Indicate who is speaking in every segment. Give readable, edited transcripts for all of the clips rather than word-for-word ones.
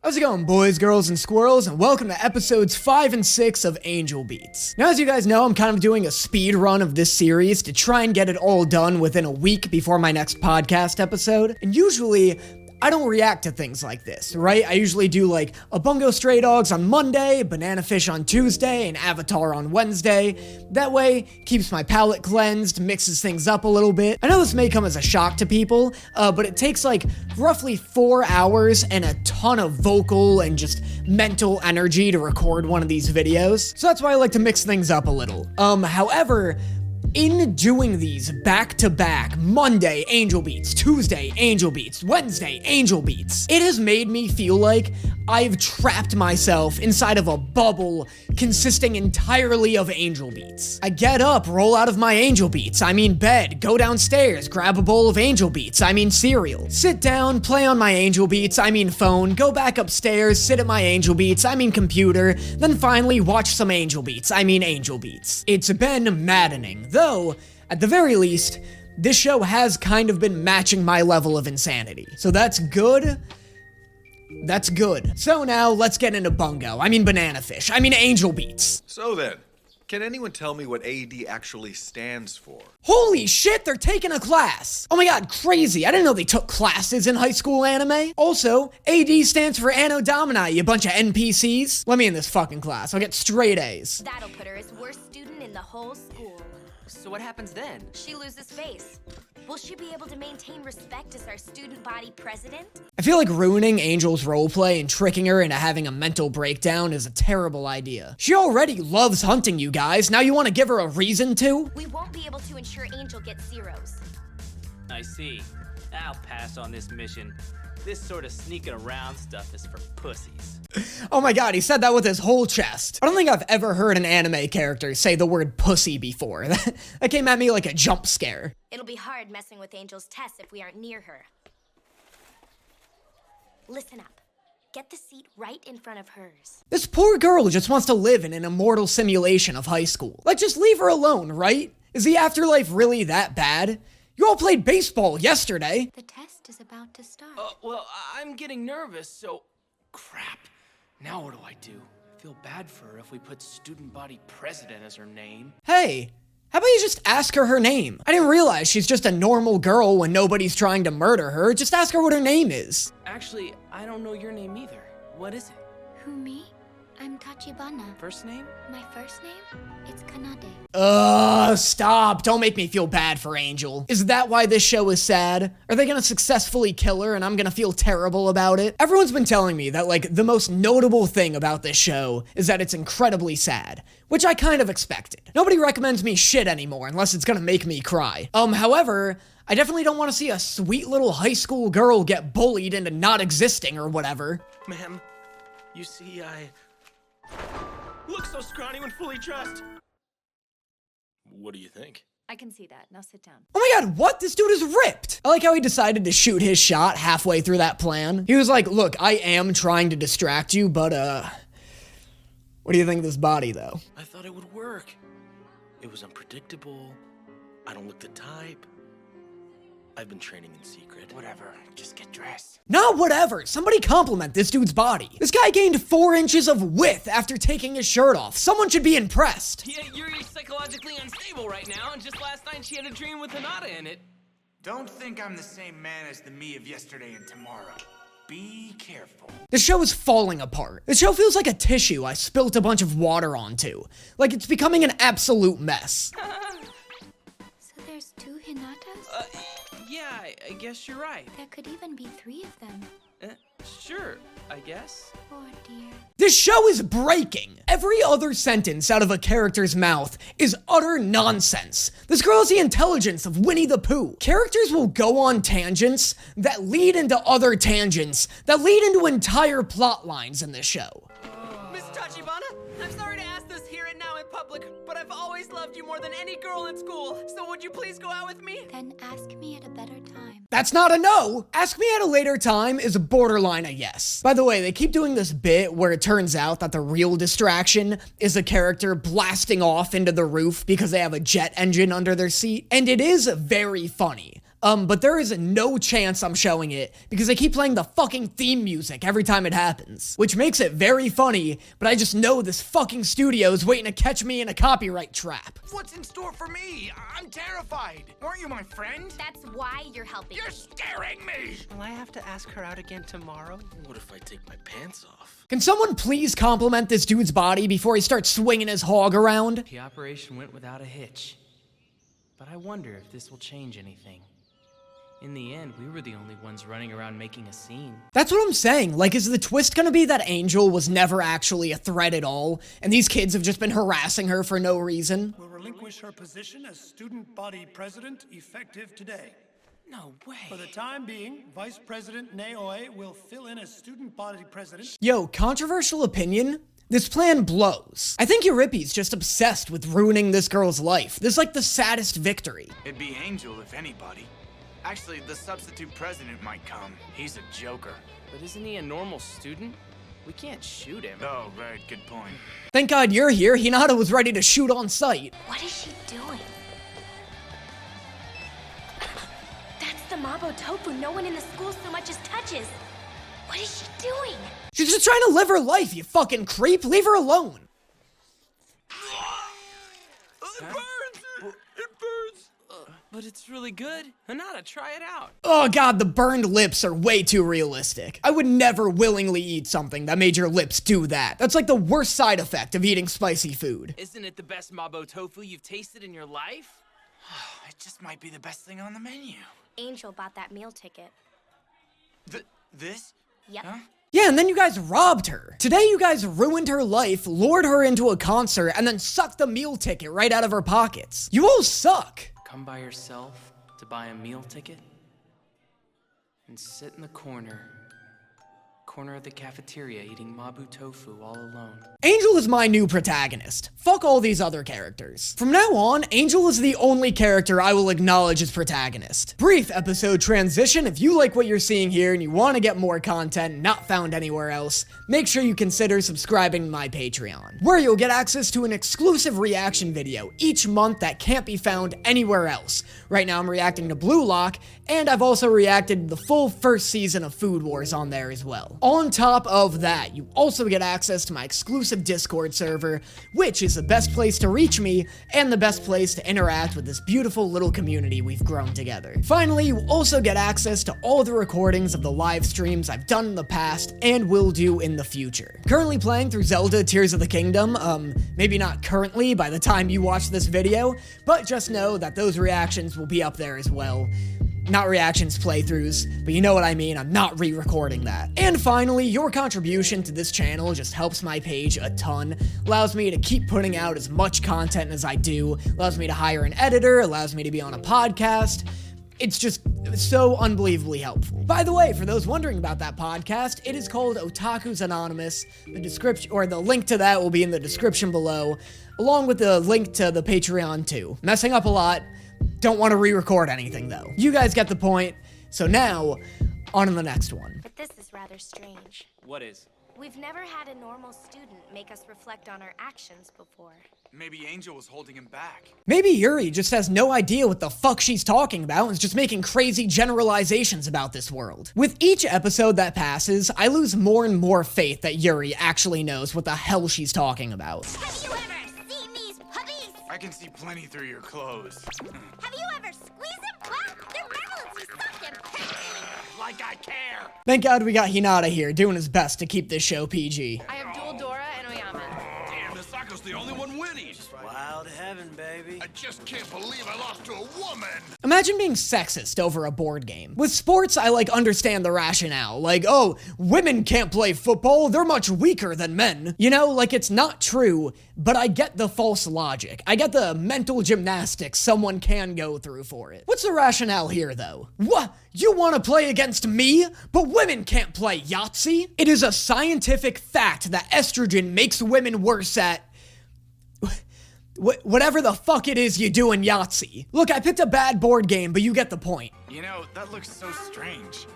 Speaker 1: How's it going, boys, girls, and squirrels, and welcome to episodes 5 and 6 of Angel Beats. Now, as you guys know, I'm kind of doing a speed run of this series to try and get it all done within a week before my next podcast episode, and usually, I don't react to things like this, right? I usually do like a Bungo Stray Dogs on Monday, Banana Fish on Tuesday, and Avatar on Wednesday. That way, keeps my palate cleansed, mixes things up a little bit. I know this may come as a shock to people, but it takes like roughly 4 hours and a ton of vocal and just mental energy to record one of these videos. So that's why I like to mix things up a little. However, in doing these back-to-back, Monday, Angel Beats, Tuesday, Angel Beats, Wednesday, Angel Beats, it has made me feel like I've trapped myself inside of a bubble consisting entirely of Angel Beats. I get up, roll out of my Angel Beats, I mean bed, go downstairs, grab a bowl of Angel Beats, I mean cereal, sit down, play on my Angel Beats, I mean phone, go back upstairs, sit at my Angel Beats, I mean computer, then finally watch some Angel Beats, I mean Angel Beats. It's been maddening, though, at the very least, this show has kind of been matching my level of insanity. So that's good. That's good. So now, let's get into Bungo. I mean Banana Fish. I mean Angel Beats.
Speaker 2: So then, can anyone tell me what AD actually stands for?
Speaker 1: Holy shit, they're taking a class! Oh my god, crazy. I didn't know they took classes in high school anime. Also, AD stands for Anno Domini, you bunch of NPCs. Let me in this fucking class. I'll get straight A's.
Speaker 3: That'll put her as worst student in the whole school.
Speaker 4: So what happens then?
Speaker 3: She loses face. Will she be able to maintain respect as our student body president?
Speaker 1: I feel like ruining Angel's roleplay and tricking her into having a mental breakdown is a terrible idea. She already loves hunting you guys, now you want to give her a reason to?
Speaker 3: We won't be able to ensure Angel gets zeros.
Speaker 4: I see. I'll pass on this mission. This sort of sneaking around stuff is for pussies.
Speaker 1: Oh my god, he said that with his whole chest. I don't think I've ever heard an anime character say the word pussy before. That came at me like a jump scare.
Speaker 3: It'll be hard messing with Angel's tests if we aren't near her. Listen up. Get the seat right in front of hers.
Speaker 1: This poor girl just wants to live in an immortal simulation of high school. Like, just leave her alone, right? Is the afterlife really that bad? You all played baseball yesterday.
Speaker 3: The test is about to start.
Speaker 4: Well, I'm getting nervous, so... Crap. Now what do I do? I feel bad for her if we put student body president as her name.
Speaker 1: Hey, how about you just ask her name? I didn't realize she's just a normal girl when nobody's trying to murder her. Just ask her what her name is.
Speaker 4: Actually, I don't know your name either. What is it?
Speaker 3: Who, me? I'm Tachibana.
Speaker 4: First name?
Speaker 3: My first name? It's Kanade.
Speaker 1: Stop. Don't make me feel bad for Angel. Is that why this show is sad? Are they gonna successfully kill her and I'm gonna feel terrible about it? Everyone's been telling me that, like, the most notable thing about this show is that it's incredibly sad, which I kind of expected. Nobody recommends me shit anymore unless it's gonna make me cry. However, I definitely don't want to see a sweet little high school girl get bullied into not existing or whatever.
Speaker 4: Ma'am, you see, I... look so scrawny when fully dressed. What do you think?
Speaker 5: I can see that. Now sit down.
Speaker 1: Oh my god, what? This dude is ripped! I like how he decided to shoot his shot halfway through that plan. He was like, look, I am trying to distract you, but, what do you think of this body, though?
Speaker 6: I thought it would work. It was unpredictable. I don't look the type. I've been training in secret.
Speaker 4: Whatever, just get dressed.
Speaker 1: Not whatever. Somebody compliment this dude's body. This guy gained 4 inches of width after taking his shirt off. Someone should be impressed.
Speaker 4: Yeah, you're psychologically unstable right now, and just last night she had a dream with Hinata in it.
Speaker 7: Don't think I'm the same man as the me of yesterday and tomorrow. Be careful.
Speaker 1: The show is falling apart. The show feels like a tissue I spilt a bunch of water onto. Like it's becoming an absolute mess.
Speaker 3: So there's 2 Hinatas?
Speaker 4: Yeah, I guess you're right.
Speaker 3: There could even be 3 of them.
Speaker 4: Sure, I guess.
Speaker 3: Oh dear.
Speaker 1: This show is breaking. Every other sentence out of a character's mouth is utter nonsense. This girl has the intelligence of Winnie the Pooh. Characters will go on tangents that lead into other tangents that lead into entire plot lines in this show.
Speaker 4: Miss Tachibana, I'm sorry to ask this here and now in public, but I've always loved you more than any girl in school. So would you please go out with me?
Speaker 3: Then ask me at a better time.
Speaker 1: That's not a no. Ask me at a later time is a borderline a yes. By the way, they keep doing this bit where it turns out that the real distraction is a character blasting off into the roof because they have a jet engine under their seat. And it is very funny. But there is no chance I'm showing it because they keep playing the fucking theme music every time it happens, which makes it very funny, but I just know this fucking studio is waiting to catch me in a copyright trap.
Speaker 7: What's in store for me? I'm terrified. Weren't you my friend?
Speaker 3: That's why you're helping.
Speaker 7: You're scaring me!
Speaker 5: Will I have to ask her out again tomorrow?
Speaker 6: What if I take my pants off?
Speaker 1: Can someone please compliment this dude's body before he starts swinging his hog around?
Speaker 4: The operation went without a hitch. But I wonder if this will change anything. In the end, we were the only ones running around making a scene.
Speaker 1: That's what I'm saying. Like, is the twist gonna be that Angel was never actually a threat at all, and these kids have just been harassing her for no reason?
Speaker 8: Will relinquish her position as student body president effective today.
Speaker 4: No way.
Speaker 8: For the time being, Vice President Naoi will fill in as student body president.
Speaker 1: Yo, controversial opinion? This plan blows. I think Euripides just obsessed with ruining this girl's life. This is like the saddest victory.
Speaker 7: It'd be Angel if anybody. Actually, the substitute president might come. He's a joker.
Speaker 4: But isn't he a normal student? We can't shoot him.
Speaker 7: Oh, right, good point.
Speaker 1: Thank God you're here. Hinata was ready to shoot on sight.
Speaker 3: What is she doing? That's the Mabo tofu no one in the school so much as touches. What is she doing?
Speaker 1: She's just trying to live her life, you fucking creep. Leave her alone.
Speaker 7: It burns! It burns!
Speaker 4: But it's really good. Hinata, try it out.
Speaker 1: Oh god, the burned lips are way too realistic. I would never willingly eat something that made your lips do that. That's like the worst side effect of eating spicy food.
Speaker 4: Isn't it the best Mabo tofu you've tasted in your life?
Speaker 7: It just might be the best thing on the menu.
Speaker 3: Angel bought that meal ticket.
Speaker 7: This?
Speaker 3: Yep.
Speaker 7: Huh?
Speaker 1: Yeah, and then you guys robbed her. Today you guys ruined her life, lured her into a concert, and then sucked the meal ticket right out of her pockets. You all suck.
Speaker 4: Come by yourself to buy a meal ticket and sit in the corner of the cafeteria eating Mabu tofu all alone.
Speaker 1: Angel is my new protagonist. Fuck all these other characters. From now on, Angel is the only character I will acknowledge as protagonist. Brief episode transition. If you like what you're seeing here and you want to get more content not found anywhere else, make sure you consider subscribing to my Patreon, where you'll get access to an exclusive reaction video each month that can't be found anywhere else. Right now I'm reacting to Blue Lock, and I've also reacted to the full first season of Food Wars on there as well. On top of that, you also get access to my exclusive Discord server, which is the best place to reach me and the best place to interact with this beautiful little community we've grown together. Finally, you also get access to all the recordings of the live streams I've done in the past and will do in the future. Currently playing through Zelda Tears of the Kingdom, maybe not currently by the time you watch this video, but just know that those reactions will be up there as well. Not reactions, playthroughs, but you know what I mean, I'm not re-recording that. And finally, your contribution to this channel just helps my page a ton, allows me to keep putting out as much content as I do, allows me to hire an editor, allows me to be on a podcast. It's just so unbelievably helpful. By the way, for those wondering about that podcast, it is called Otaku's Anonymous. The description, or the link to that will be in the description below, along with the link to the Patreon too. Messing up a lot. Don't want to re-record anything though. You guys get the point. So now, on to the next one.
Speaker 3: But this is rather strange.
Speaker 4: What is?
Speaker 3: We've never had a normal student make us reflect on our actions before.
Speaker 7: Maybe Angel was holding him back.
Speaker 1: Maybe Yuri just has no idea what the fuck she's talking about and is just making crazy generalizations about this world. With each episode that passes, I lose more and more faith that Yuri actually knows what the hell she's talking about.
Speaker 3: Have you ever seen these puppies?
Speaker 7: I can see plenty through your clothes.
Speaker 3: Have you ever squeezed them? Well, they're marvelous. You suck them.
Speaker 7: Like I care!
Speaker 1: Thank God we got Hinata here, doing his best to keep this show PG.
Speaker 9: I have dual Dora and Oyama.
Speaker 2: Damn, Misako's the only one winning.
Speaker 5: Wild heaven, baby.
Speaker 2: I just can't believe I lost to a woman.
Speaker 1: Imagine being sexist over a board game. With sports, I understand the rationale. Oh, women can't play football, they're much weaker than men. You know, it's not true, but I get the false logic. I get the mental gymnastics someone can go through for it. What's the rationale here, though? What? You want to play against me? But women can't play Yahtzee? It is a scientific fact that estrogen makes women worse at whatever the fuck it is you do in Yahtzee. Look, I picked a bad board game, but you get the point.
Speaker 7: You know, that looks so strange.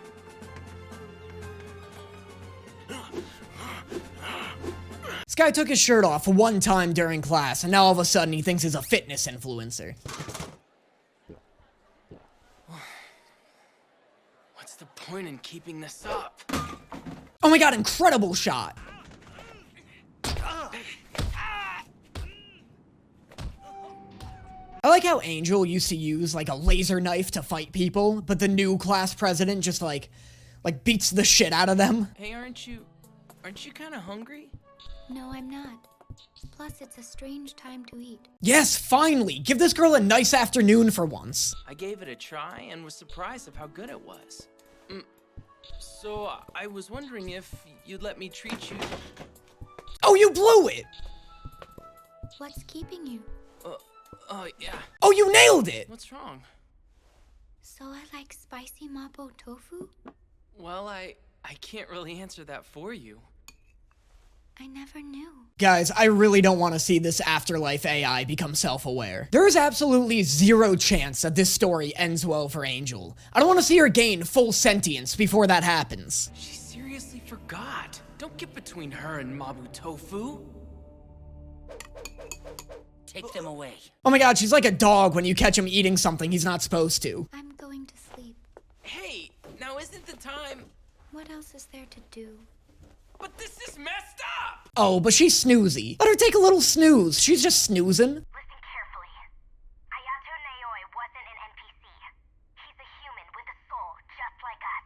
Speaker 1: This guy took his shirt off one time during class, and now all of a sudden he thinks he's a fitness influencer.
Speaker 4: point in keeping this up?
Speaker 1: Oh my god, incredible shot. I like how Angel used to use like a laser knife to fight people, but the new class president just like beats the shit out of them.
Speaker 4: Hey, aren't you kind of hungry?
Speaker 3: No, I'm not. Plus, it's a strange time to eat.
Speaker 1: Yes, finally! Give this girl a nice afternoon for once.
Speaker 4: I gave it a try and was surprised of how good it was. So I was wondering if you'd let me treat you.
Speaker 1: Oh, you blew it!
Speaker 3: What's keeping you?
Speaker 4: Yeah.
Speaker 1: Oh, you nailed it!
Speaker 4: What's wrong?
Speaker 3: So I like spicy mapo tofu?
Speaker 4: Well, I can't really answer that for you.
Speaker 3: I never knew.
Speaker 1: Guys, I really don't want to see this afterlife AI become self-aware. There is absolutely zero chance that this story ends well for Angel. I don't want to see her gain full sentience before that happens.
Speaker 4: She seriously forgot. Don't get between her and Mabu Tofu.
Speaker 5: Take them away.
Speaker 1: Oh my god, she's like a dog when you catch him eating something he's not supposed to.
Speaker 3: I'm going to sleep.
Speaker 4: Hey, now isn't the time...
Speaker 3: What else is there to do?
Speaker 4: But this is messed up!
Speaker 1: Oh, but she's snoozy. Let her take a little snooze. She's just snoozing.
Speaker 3: Listen carefully. Ayato Naoi wasn't an NPC. He's a human with a soul, just like us.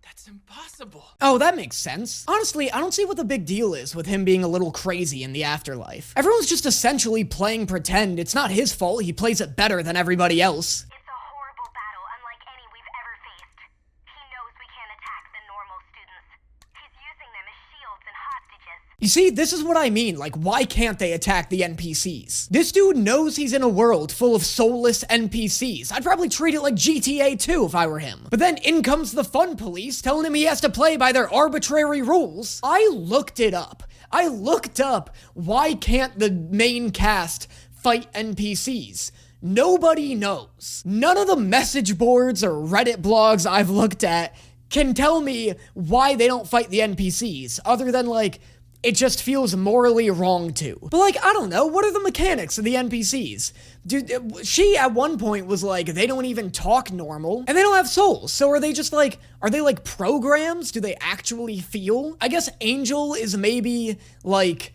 Speaker 4: That's impossible.
Speaker 1: Oh, that makes sense. Honestly, I don't see what the big deal is with him being a little crazy in the afterlife. Everyone's just essentially playing pretend. It's not his fault. He plays it better than everybody else.
Speaker 3: It's a horrible battle unlike any we've ever faced. He knows we can't attack the normal students. He's using them as shields and hostages.
Speaker 1: You see, this is what I mean. Like, why can't they attack the NPCs? This dude knows he's in a world full of soulless NPCs. I'd probably treat it like GTA 2 if I were him. But then in comes the fun police telling him he has to play by their arbitrary rules. I looked it up. I looked up why can't the main cast fight NPCs. Nobody knows. None of the message boards or Reddit blogs I've looked at can tell me why they don't fight the NPCs, other than like, it just feels morally wrong to. But like, I don't know, what are the mechanics of the NPCs? Dude, she at one point was like, they don't even talk normal, and they don't have souls, so are they just like, are they like programs? Do they actually feel? I guess Angel is maybe like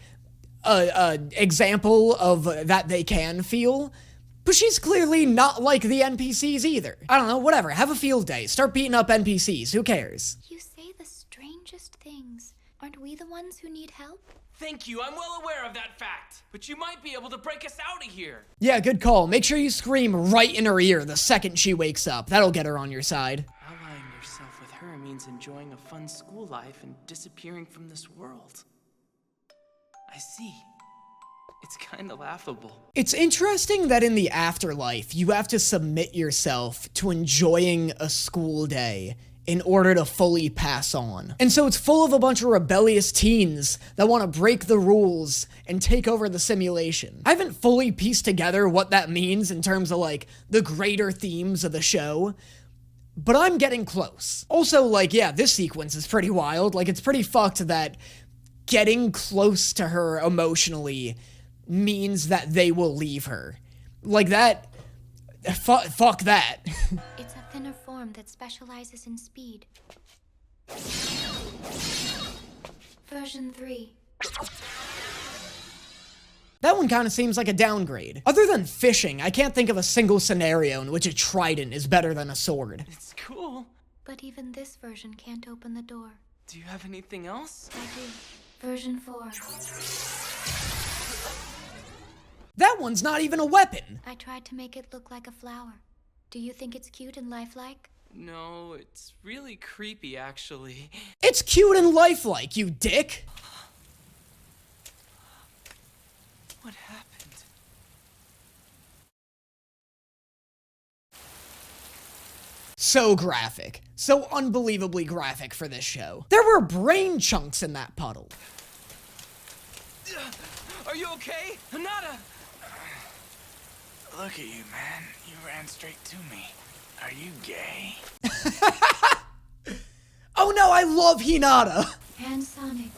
Speaker 1: a example of that they can feel, but she's clearly not like the NPCs either. I don't know, whatever, have a field day, start beating up NPCs, who cares?
Speaker 3: You say the strangest things. Aren't we the ones who need help?
Speaker 4: Thank you, I'm well aware of that fact. But you might be able to break us out of here.
Speaker 1: Yeah, good call. Make sure you scream right in her ear the second she wakes up. That'll get her on your side.
Speaker 4: Allying yourself with her means enjoying a fun school life and disappearing from this world. I see. It's kinda laughable.
Speaker 1: It's interesting that in the afterlife, you have to submit yourself to enjoying a school day in order to fully pass on. And so it's full of a bunch of rebellious teens that want to break the rules and take over the simulation. I haven't fully pieced together what that means in terms of like the greater themes of the show, but I'm getting close. Also, like, yeah, this sequence is pretty wild. Like, it's pretty fucked that getting close to her emotionally means that they will leave her. Like that, fuck that.
Speaker 3: It's a thinner form that specializes in speed. Version 3.
Speaker 1: That one kind of seems like a downgrade. Other than fishing, I can't think of a single scenario in which a trident is better than a sword.
Speaker 4: It's cool.
Speaker 3: But even this version can't open the door.
Speaker 4: Do you have anything else?
Speaker 3: I do. Version 4.
Speaker 1: That one's not even a weapon.
Speaker 3: I tried to make it look like a flower. Do you think it's cute and lifelike?
Speaker 4: No, it's really creepy, actually.
Speaker 1: It's cute and lifelike, you dick.
Speaker 4: What happened?
Speaker 1: So graphic. So unbelievably graphic for this show. There were brain chunks in that puddle.
Speaker 4: Are you okay? Hinata!
Speaker 7: Look at you, man. You ran straight to me. Are you gay?
Speaker 1: Oh no, I love Hinata.
Speaker 3: And Sonic.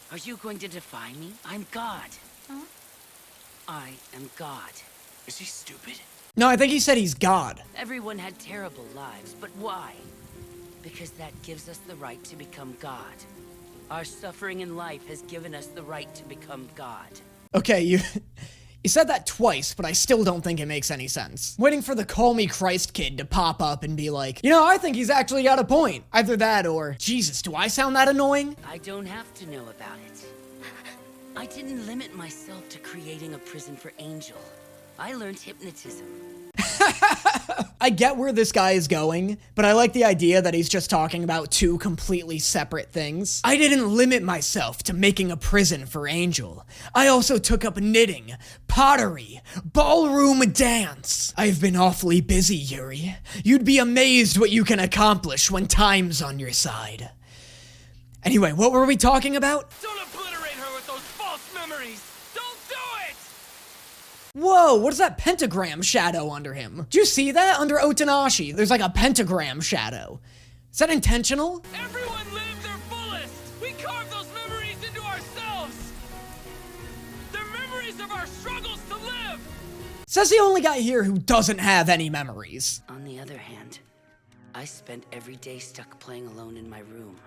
Speaker 5: Are you going to defy me? I'm God.
Speaker 3: Huh?
Speaker 5: I am God.
Speaker 7: Is he stupid?
Speaker 1: No, I think he said he's God.
Speaker 5: Everyone had terrible lives, but why? Because that gives us the right to become God. Our suffering in life has given us the right to become God.
Speaker 1: Okay, you said that twice, but I still don't think it makes any sense. Waiting for the Call Me Christ kid to pop up and be like, you know, I think he's actually got a point. Either that or, Jesus, do I sound that annoying?
Speaker 5: I don't have to know about it. I didn't limit myself to creating a prison for Angel. I learned hypnotism.
Speaker 1: I get where this guy is going, but I like the idea that he's just talking about two completely separate things. I didn't limit myself to making a prison for Angel. I also took up knitting, pottery, ballroom dance. I've been awfully busy, Yuri. You'd be amazed what you can accomplish when time's on your side. Anyway, what were we talking about?
Speaker 9: Don't obliterate her with those false memories! Don't do it!
Speaker 1: Whoa, what is that pentagram shadow under him? Did you see that? Under Otanashi, there's like a pentagram shadow. Is that intentional?
Speaker 9: Everyone lived their fullest! We carved those memories into ourselves! They're memories of our struggles to live!
Speaker 1: Says the only guy here who doesn't have any memories.
Speaker 5: On the other hand, I spent every day stuck playing alone in my room.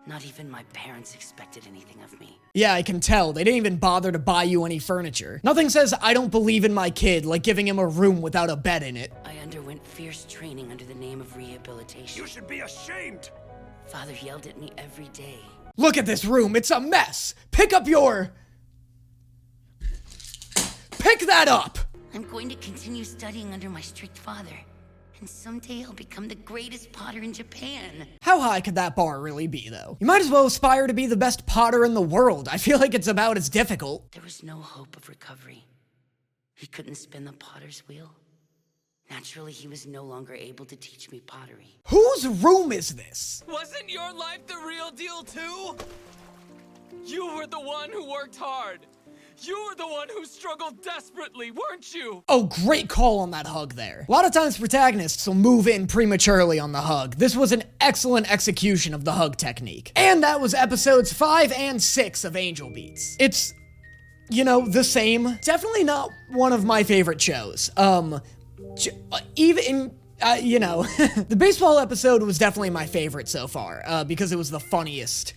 Speaker 5: Not even my parents expected anything of me.
Speaker 1: Yeah, I can tell. They didn't even bother to buy you any furniture. Nothing says I don't believe in my kid like giving him a room without a bed in it.
Speaker 5: I underwent fierce training under the name of rehabilitation.
Speaker 9: You should be ashamed!
Speaker 5: Father yelled at me every day.
Speaker 1: Look at this room, it's a mess! Pick up your... Pick that up!
Speaker 5: I'm going to continue studying under my strict father. And someday I'll become the greatest potter in Japan.
Speaker 1: How high could that bar really be, though? You might as well aspire to be the best potter in the world. I feel like it's about as difficult.
Speaker 5: There was no hope of recovery. He couldn't spin the potter's wheel. Naturally, he was no longer able to teach me pottery.
Speaker 1: Whose room is this?
Speaker 9: Wasn't your life the real deal too? You were the one who worked hard. You were the one who struggled desperately, weren't you?
Speaker 1: Oh, great call on that hug there. A lot of times protagonists will move in prematurely on the hug. This was an excellent execution of the hug technique. And that was episodes 5 and 6 of Angel Beats. It's, you know, the same. Definitely not one of my favorite shows. Even... you know, the baseball episode was definitely my favorite so far, because it was the funniest.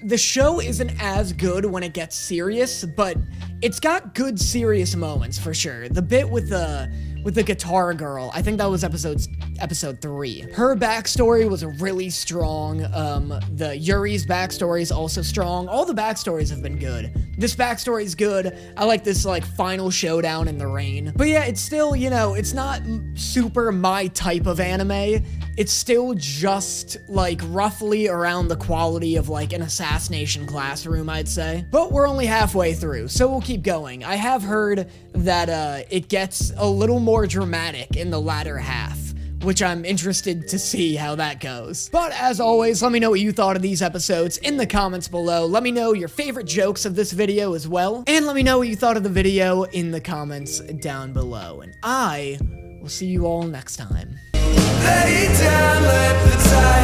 Speaker 1: The show isn't as good when it gets serious, but it's got good serious moments for sure. The bit with the guitar girl, I think that was episode 3. Her backstory was really strong. The Yuri's backstory is also strong. All the backstories have been good. This backstory is good. I like this like final showdown in the rain. But yeah, it's still, you know, it's not super my type of anime. It's still just like roughly around the quality of like an Assassination Classroom, I'd say. But we're only halfway through, so we'll keep going. I have heard that it gets a little more dramatic in the latter half, which I'm interested to see how that goes. But as always, let me know what you thought of these episodes in the comments below. Let me know your favorite jokes of this video as well. And let me know what you thought of the video in the comments down below. And I will see you all next time.
Speaker 10: Lay down, let the tide